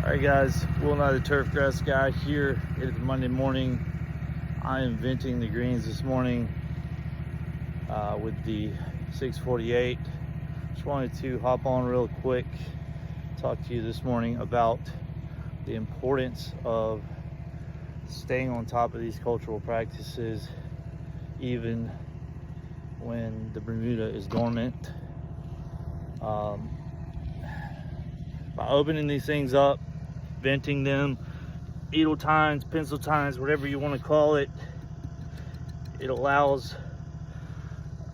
Alright guys, Will Not the Turf Grass Guy here. It is Monday morning. I am venting the greens this morning with the 648. Just wanted to hop on real quick, talk to you this morning about the importance of staying on top of these cultural practices even when the Bermuda is dormant. By opening these things up, venting them, needle tines, pencil tines, whatever you want to call it, it allows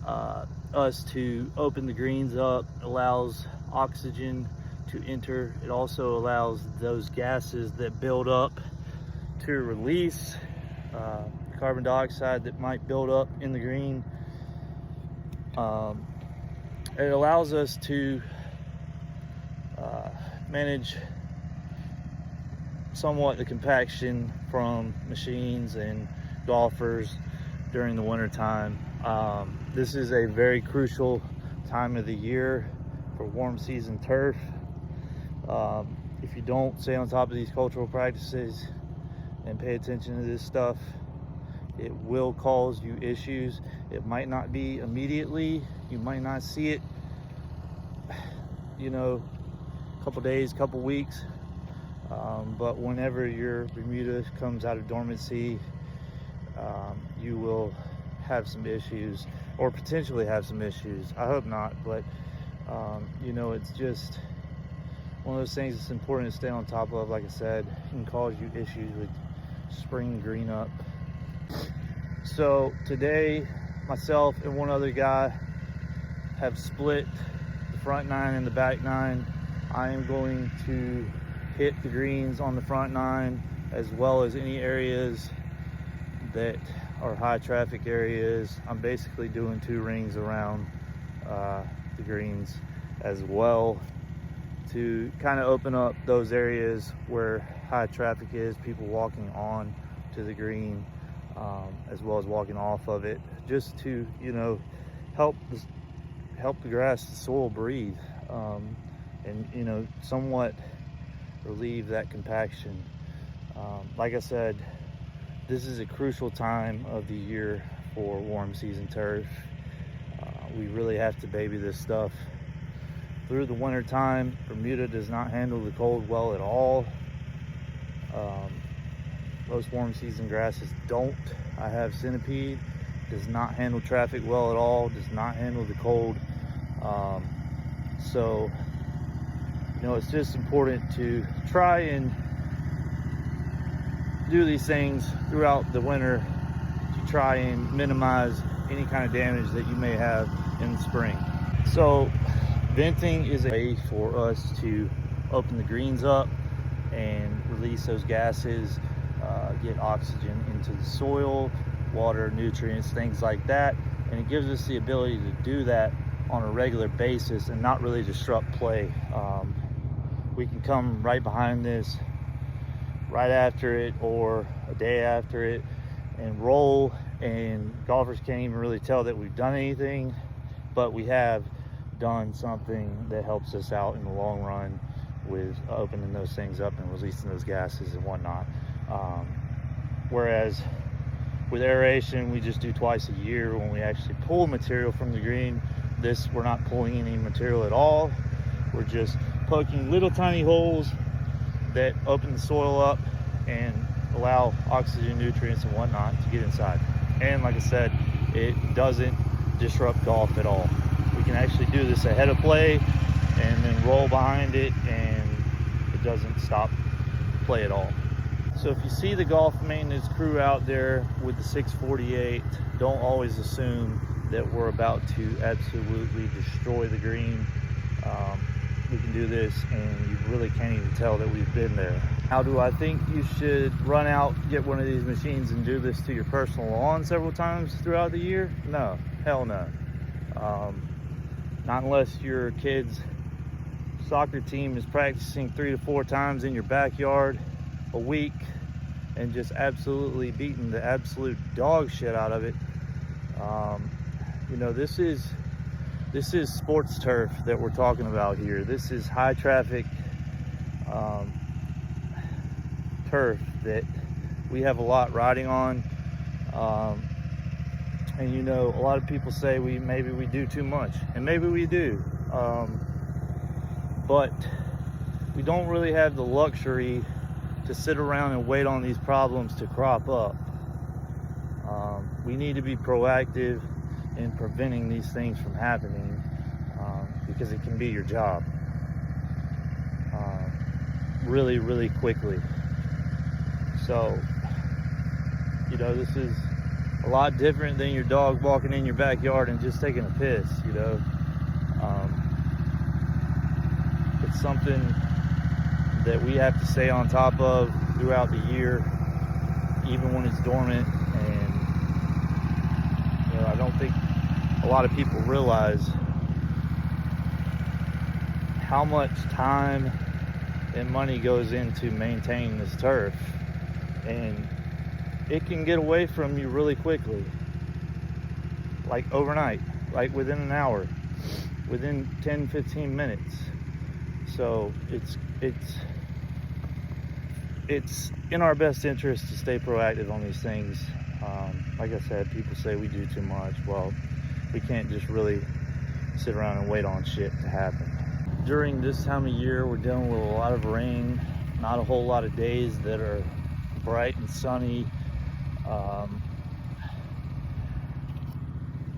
us to open the greens up, allows oxygen to enter. It also allows those gases that build up to release carbon dioxide that might build up in the green. It allows us to manage somewhat the compaction from machines and golfers during the winter time. This is a very crucial time of the year for warm season turf. If you don't stay on top of these cultural practices and pay attention to this stuff, it will cause you issues. It might not be immediately, you might not see it, a couple days, couple weeks, but whenever your Bermuda comes out of dormancy, you will have some issues, or potentially have some issues. I hope not, but it's just one of those things that's important to stay on top of. Like I said, it can cause you issues with spring green up. So today, myself and one other guy have split the front nine and the back nine. I am going to hit the greens on the front nine, as well as any areas that are high traffic areas. I'm basically doing 2 rings around the greens as well, to kind of open up those areas where high traffic is, people walking on to the green, as well as walking off of it, just to help the grass, the soil breathe, and somewhat relieve that compaction. Like I said, this is a crucial time of the year for warm season turf. We really have to baby this stuff through the winter time. Bermuda does not handle the cold well at all. Most warm season grasses don't. I have centipede, does not handle traffic well at all, does not handle the cold. So it's just important to try and do these things throughout the winter to try and minimize any kind of damage that you may have in the spring. So venting is a way for us to open the greens up and release those gases, get oxygen into the soil, water, nutrients, things like that. And it gives us the ability to do that on a regular basis and not really disrupt play. We can come right behind this, right after it, or a day after it, and roll, and golfers can't even really tell that we've done anything, but we have done something that helps us out in the long run with opening those things up and releasing those gases and whatnot. Whereas with aeration, we just do twice a year when we actually pull material from the green. This, we're not pulling any material at all. We're just poking little tiny holes that open the soil up and allow oxygen, nutrients, and whatnot to get inside. And like I said, it doesn't disrupt golf at all. We can actually do this ahead of play and then roll behind it, and it doesn't stop play at all. So if you see the golf maintenance crew out there with the 648, don't always assume that we're about to absolutely destroy the green. We can do this and you really can't even tell that we've been there. How do I think you should run out, get one of these machines and do this to your personal lawn several times throughout the year? No, hell no. Not unless your kid's soccer team is practicing 3 to 4 times in your backyard a week and just absolutely beating the absolute dog shit out of it. This is sports turf that we're talking about here. This is high traffic turf that we have a lot riding on. And you know, a lot of people say maybe we do too much, and maybe we do, but we don't really have the luxury to sit around and wait on these problems to crop up. We need to be proactive in preventing these things from happening, because it can be your job really, really quickly. So, you know, this is a lot different than your dog walking in your backyard and just taking a piss, you know. It's something that we have to stay on top of throughout the year, even when it's dormant. And you know, I don't think a lot of people realize how much time and money goes into maintaining this turf, and it can get away from you really quickly, like overnight, like within an hour, within 10-15 minutes. So it's in our best interest to stay proactive on these things. Like I said, people say we do too much. Well, we can't just really sit around and wait on shit to happen. During this time of year, we're dealing with a lot of rain, not a whole lot of days that are bright and sunny.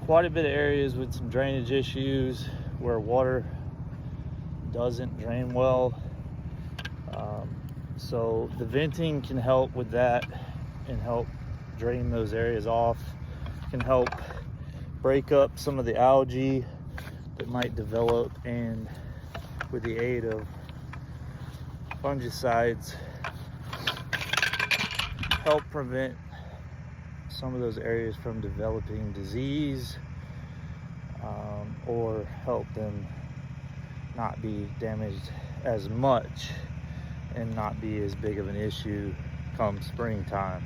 Quite a bit of areas with some drainage issues where water doesn't drain well. So the venting can help with that and help drain those areas off. Can help break up some of the algae that might develop, and with the aid of fungicides, help prevent some of those areas from developing disease, or help them not be damaged as much and not be as big of an issue come springtime.